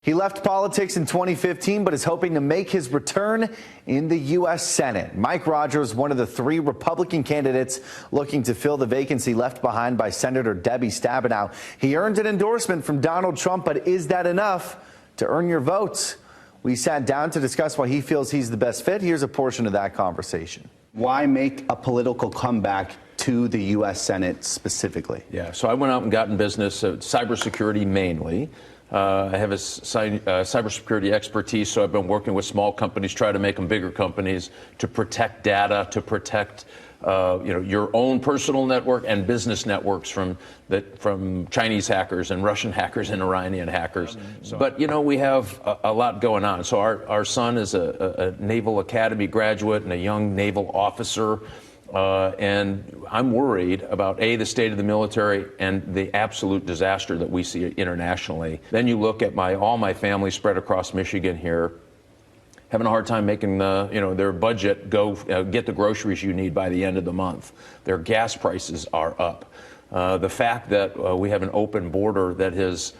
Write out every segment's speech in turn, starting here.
He left politics in 2015, but is hoping to make his return in the U.S. Senate. Mike Rogers, one of the 3 Republican candidates looking to fill the vacancy left behind by Senator Debbie Stabenow. He earned an endorsement from Donald Trump, but is that enough to earn your votes? We sat down to discuss why he feels he's the best fit. Here's a portion of that conversation. Why make a political comeback to the U.S. Senate specifically? Yeah, so I went out and got in business, cybersecurity mainly. I have a cybersecurity expertise, so I've been working with small companies, try to make them bigger companies, to protect data, to protect your own personal network and business networks from Chinese hackers and Russian hackers and Iranian hackers. But we have a lot going on. So our son is a Naval Academy graduate and a young naval officer. And I'm worried about, A, the state of the military and the absolute disaster that we see internationally. Then you look at all my family spread across Michigan here, having a hard time making their budget get the groceries you need by the end of the month. Their gas prices are up. The fact that we have an open border that has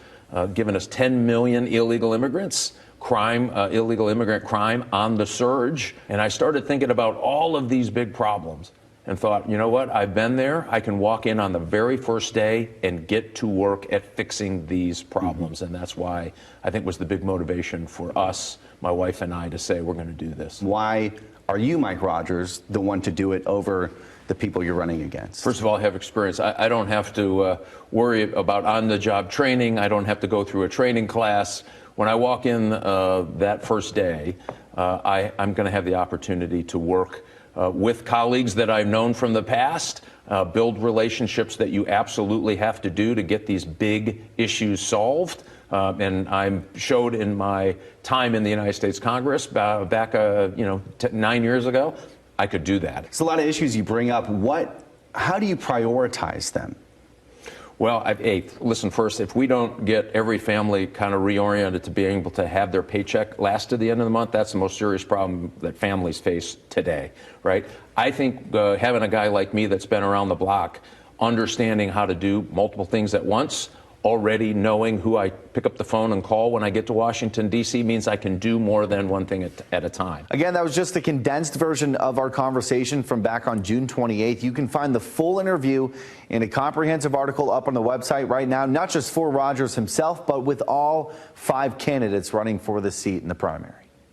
given us 10 million illegal immigrants, illegal immigrant crime on the surge. And I started thinking about all of these big problems and thought, you know what, I've been there. I can walk in on the very first day and get to work at fixing these problems. And that's why I think was the big motivation for us, my wife and I, to say we're going to do this. Why are you, Mike Rogers, the one to do it over the people you're running against? First of all, I have experience. I don't have to worry about on-the-job training. I don't have to go through a training class. When I walk in that first day, I'm going to have the opportunity to work with colleagues that I've known from the past, build relationships that you absolutely have to do to get these big issues solved. And I showed in my time in the United States Congress back 9 years ago, I could do that. It's a lot of issues you bring up. How do you prioritize them? Well, listen, first, if we don't get every family kind of reoriented to being able to have their paycheck last to the end of the month, that's the most serious problem that families face today, right? I think having a guy like me that's been around the block, understanding how to do multiple things at once, already knowing who I pick up the phone and call when I get to Washington, D.C. means I can do more than one thing at a time. Again, that was just a condensed version of our conversation from back on June 28th. You can find the full interview in a comprehensive article up on the website right now, not just for Rogers himself, but with all 5 candidates running for the seat in the primary.